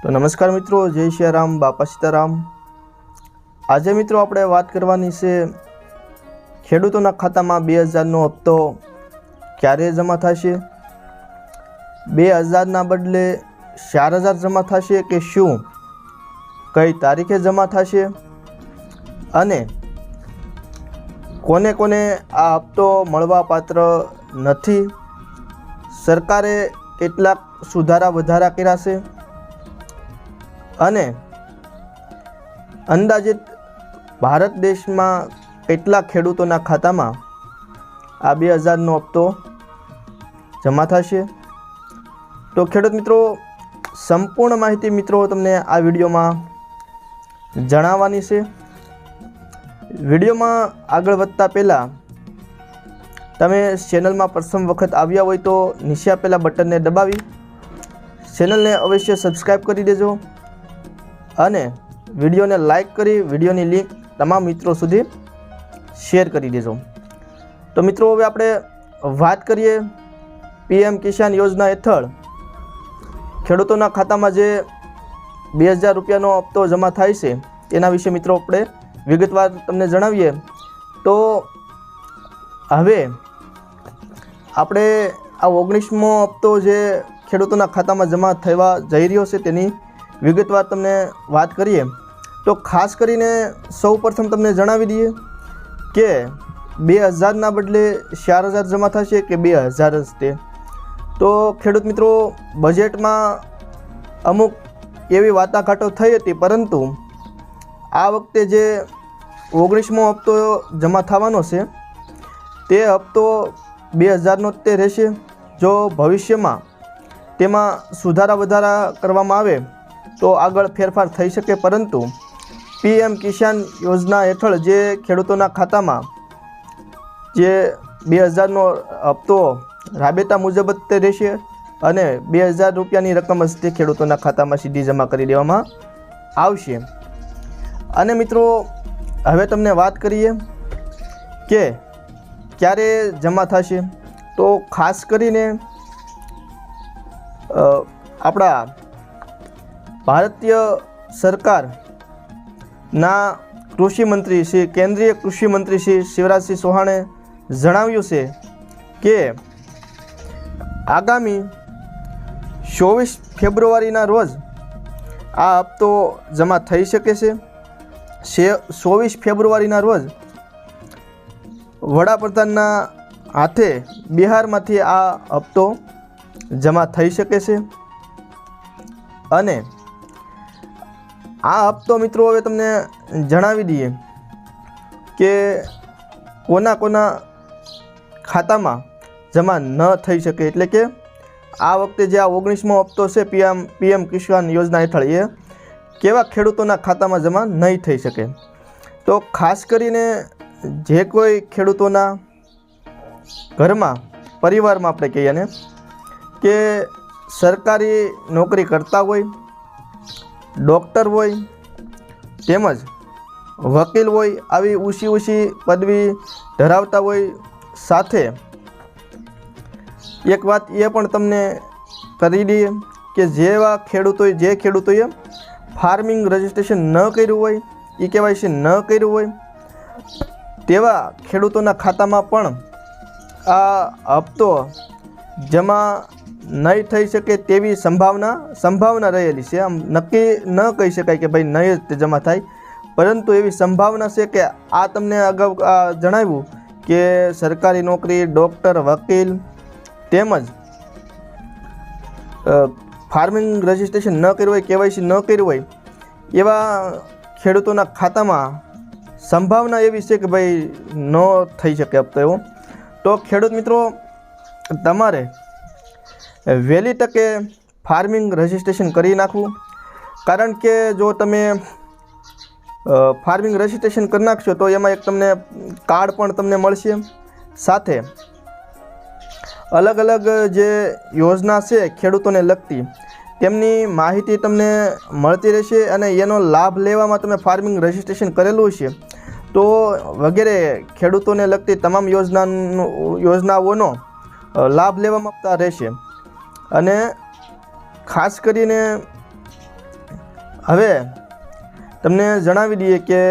तो नमस्कार मित्रों, जय श्री राम, बापा सीताराम। आज मित्रों આપણે વાત કરવાની છે ખેડૂતોના ખાતામાં 2000નો હપ્તો ક્યારે જમા થશે, 2000ના બદલે 4000 જમા થશે કે શું, કઈ તારીખે જમા થશે અને કોને કોને આ હપ્તો મળવા પાત્ર નથી, સરકારે કેટલાક સુધારા વધારા કર્યા છે અને અંદાજિત ભારત દેશમાં કેટલા ખેડૂતોના ખાતામાં આ 2000નો હપ્તો જમા થશે। તો ખેડૂત મિત્રો, સંપૂર્ણ માહિતી મિત્રો તમને આ વિડીયોમાં જણાવવાની છે। વિડીયોમાં આગળ વધતા પહેલાં તમે ચેનલમાં પ્રથમ વખત આવ્યા હોય તો નીચે આપેલા બટનને દબાવી ચેનલને અવશ્ય સબસ્ક્રાઈબ કરી દેજો અને વિડીયોને લાઈક કરી વિડીયોની લિંક તમામ મિત્રો સુધી શેર કરી દેજો। તો મિત્રો, હવે આપણે વાત કરીએ પીએમ કિસાન યોજના હેઠળ ખેડૂતોના ખાતામાં જે 2000 રૂપિયાનો હપ્તો જમા થાય છે તેના વિશે મિત્રો આપણે વિગતવાર તમને જણાવીએ। તો હવે આપણે આ 19મો હપ્તો જે ખેડૂતોના ખાતામાં જમા થવા જઈ રહ્યો છે તેની વિગતવાર તમને વાત કરીએ તો ખાસ કરીને સૌપ્રથમ તમને જણાવી દઈએ કે 2000ના બદલે 4000 જમા થશે કે 2000 જ તે। તો ખેડૂત મિત્રો, બજેટમાં અમુક એવી વાટાઘાટો થઈ હતી, પરંતુ આ વખતે જે 19મો હપ્તો જમા થવાનો છે તે હપ્તો 2000નો તે રહેશે। જો ભવિષ્યમાં તેમાં સુધારા વધારા કરવામાં આવે તો આગળ ફેરફાર થઈ શકે, પરંતુ પીએમ કિસાન યોજના હેઠળ જે ખેડૂતોના ખાતામાં જે 2000નો હપ્તો રાબેતા મુજબ જ તે રહેશે અને 2000 રૂપિયાની રકમ જ તે ખેડૂતોના ખાતામાં સીધી જમા કરી દેવામાં આવશે। અને મિત્રો, હવે તમને વાત કરીએ કે ક્યારે જમા થશે। તો ખાસ કરીને આપણા ભારતીય સરકારના કૃષિ મંત્રી શ્રી કેન્દ્રીય કૃષિ મંત્રી શ્રી શિવરાજસિંહ ચૌહાણે જણાવ્યું છે કે આગામી 24 ફેબ્રુઆરીના રોજ આ હપ્તો જમા થઈ શકે છે। 24 ફેબ્રુઆરીના રોજ વડાપ્રધાનના હાથે બિહારમાંથી આ હપ્તો જમા થઈ શકે છે। અને આ હપ્તો મિત્રો હવે તમને જણાવી દઈએ કે કોના કોના ખાતામાં જમા ન થઈ શકે, એટલે કે આ વખતે જે આ 19મો હપ્તો છે પીએમ કિસાન યોજના હેઠળ એ કેવા ખેડૂતોના ખાતામાં જમા નહીં થઈ શકે। તો ખાસ કરીને જે કોઈ ખેડૂતોના ઘરમાં પરિવારમાં આપણે કહીએ ને કે સરકારી નોકરી કરતા હોય, ડૉક્ટર હોય તેમજ વકીલ હોય, આવી ઊંચી પદવી ધરાવતા હોય, સાથે એક વાત એ પણ તમને કરી દઈએ કે જે ખેડૂતોએ ફાર્મિંગ રજિસ્ટ્રેશન ન કર્યું હોય, KYC ન કર્યું હોય તેવા ખેડૂતોના ખાતામાં પણ આ હપ્તો જમા નહીં થઈ શકે તેવી સંભાવના રહેલી છે। આમ નક્કી ન કહી શકાય કે ભાઈ નહીં જ જમા થાય, પરંતુ એવી સંભાવના છે કે આ તમને અગાઉ જણાવ્યું કે સરકારી નોકરી, ડૉક્ટર, વકીલ તેમજ ફાર્મિંગ રજિસ્ટ્રેશન ન કર્યું હોય, KYC ન કર્યું હોય એવા ખેડૂતોના ખાતામાં સંભાવના એવી છે કે ભાઈ ન થઈ શકે હપ્તો એવો। તો ખેડૂત મિત્રો, તમારે વહેલી તકે ફાર્મિંગ રજિસ્ટ્રેશન કરી નાખવું, કારણ કે જો તમે ફાર્મિંગ રજિસ્ટ્રેશન કરી નાખશો તો એમાં એક તમને કાર્ડ પણ તમને મળશે, સાથે અલગ અલગ જે યોજના છે ખેડૂતોને લગતી તેમની માહિતી તમને મળતી રહેશે અને એનો લાભ લેવામાં તમે ફાર્મિંગ રજિસ્ટ્રેશન કરેલું છે તો વગેરે ખેડૂતોને લગતી તમામ યોજનાઓનો લાભ લેવામાં રહેશે। અને ખાસ કરીને હવે તમને જણાવી દઈએ કે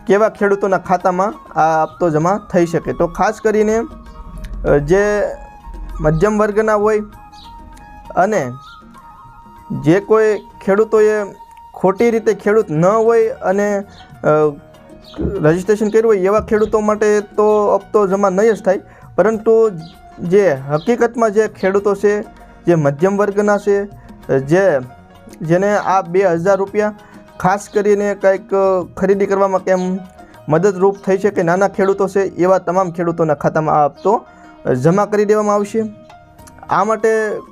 કેવા ખેડૂતોના ખાતામાં આ હપ્તો જમા થઈ શકે. તો ખાસ કરીને જે મધ્યમ વર્ગના હોય અને જે કોઈ ખેડૂતોએ ખોટી રીતે ખેડૂત ન હોય અને રજિસ્ટ્રેશન કર્યું હોય એવા ખેડૂતો માટે તો હપ્તો જમા નહીં જ થાય, પરંતુ જે હકીકતમાં જે ખેડૂતો છે, જે મધ્યમ વર્ગના છે, જેને આ 2000 રૂપિયા ખાસ કરીને કંઈક ખરીદી કરવામાં કેમ મદદરૂપ થઈ શકે, નાના ખેડૂતો છે, એવા તમામ ખેડૂતોના ખાતામાં આ હપ્તો જમા કરી દેવામાં આવશે. આ માટે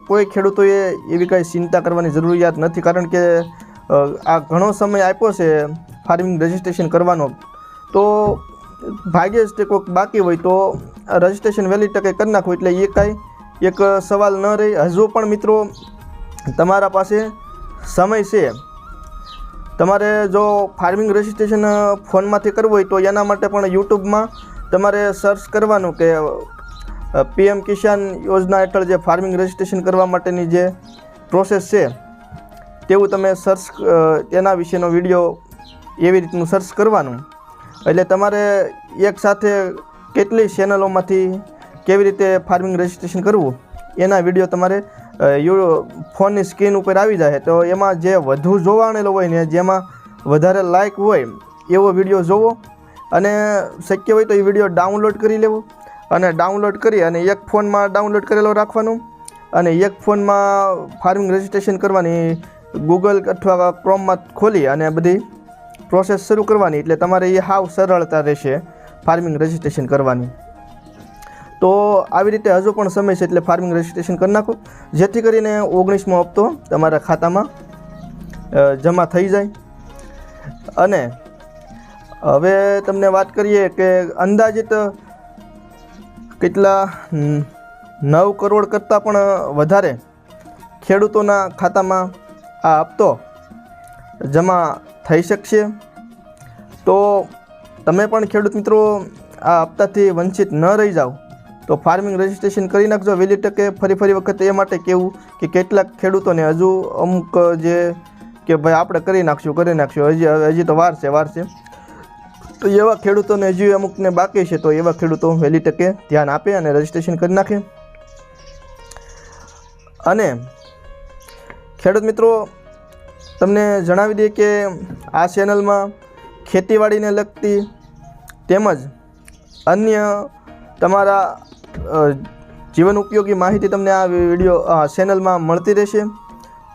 કોઈ ખેડૂતોએ એવી કાંઈ ચિંતા કરવાની જરૂરિયાત નથી, કારણ કે આ ઘણો સમય આપ્યો છે ફાર્મિંગ રજિસ્ટ્રેશન કરવાનો. તો ભાગ્યે જ તે કોઈક બાકી હોય તો રજિસ્ટ્રેશન વહેલી તકે કરી નાખો, એટલે એ કાંઈ એક સવાલ ન રહે. હજુ પણ મિત્રો તમારા પાસે સમય છે. તમારે જો ફાર્મિંગ રજિસ્ટ્રેશન ફોનમાંથી કરવું હોય તો એના માટે પણ યુટ્યુબમાં તમારે સર્ચ કરવાનું કે PM કિસાન યોજના હેઠળ જે ફાર્મિંગ રજિસ્ટ્રેશન કરવા માટેની જે પ્રોસેસ છે તેવું તમે સર્ચ તેના વિશેનો વિડીયો એવી રીતનું સર્ચ કરવાનું. એટલે તમારે એકસાથે કેટલી ચેનલોમાંથી કેવી રીતે ફાર્મિંગ રજિસ્ટ્રેશન કરવું એના વિડીયો તમારે ફોનની સ્ક્રીન ઉપર આવી જાય. તો એમાં જે વધુ જોવાણેલો હોય ને જેમાં વધારે લાઇક હોય એવો વિડીયો જોવો, અને શક્ય હોય તો એ વિડીયો ડાઉનલોડ કરી લેવો, અને ડાઉનલોડ કરી અને એક ફોનમાં ડાઉનલોડ કરેલો રાખવાનો અને એક ફોનમાં ફાર્મિંગ રજિસ્ટ્રેશન કરવાની ગૂગલ અથવા ક્રોમમાં ખોલી અને બધી પ્રોસેસ શરૂ કરવાની. એટલે તમારે એ સાવ સરળતા રહેશે ફાર્મિંગ રજિસ્ટ્રેશન કરવાની. તો આવી રીતે હજુ પણ સમય છે, એટલે ફાર્મિંગ રજિસ્ટ્રેશન કરી નાખો, જેથી કરીને 19મો હપ્તો તમારા ખાતામાં જમા થઈ જાય. અને હવે તમને વાત કરીએ કે અંદાજિત કેટલા 9 કરોડ કરતાં પણ વધારે ખેડૂતોના ખાતામાં આ હપ્તો જમા થઈ શકશે. તો તમે પણ ખેડૂત મિત્રો આ હપ્તાથી વંચિત ન રહી જાઓ, તો ફાર્મિંગ રજિસ્ટ્રેશન કરી નાખજો વહેલી તકે. ફરી વખત એ માટે કહેવું કે કેટલાક ખેડૂતોને હજુ અમુક જે કે ભાઈ આપણે કરી નાખશું હજી તો વાર છે. તો એવા ખેડૂતોને હજી અમુકને બાકી છે, તો એવા ખેડૂતો વહેલી તકે ધ્યાન આપે અને રજિસ્ટ્રેશન કરી નાખે. અને ખેડૂત મિત્રો તમને જણાવી દઈએ કે આ ચેનલમાં ખેતીવાડીને લગતી તેમજ અન્ય તમારા જીવન ઉપયોગી માહિતી તમને આ વિડીયો ચેનલમાં મળતી રહેશે.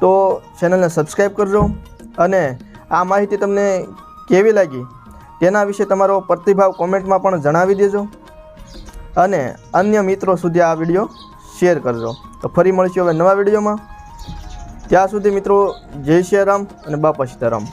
તો ચેનલને સબસ્ક્રાઈબ કરજો, અને આ માહિતી તમને કેવી લાગી તેના વિશે તમારો પ્રતિભાવ કોમેન્ટમાં પણ જણાવી દેજો, અને અન્ય મિત્રો સુધી આ વિડીયો શેર કરજો. તો ફરી મળીશું હવે નવા વિડીયોમાં. ત્યાં સુધી મિત્રો જય શ્રી રામ અને બાપા સીતારામ.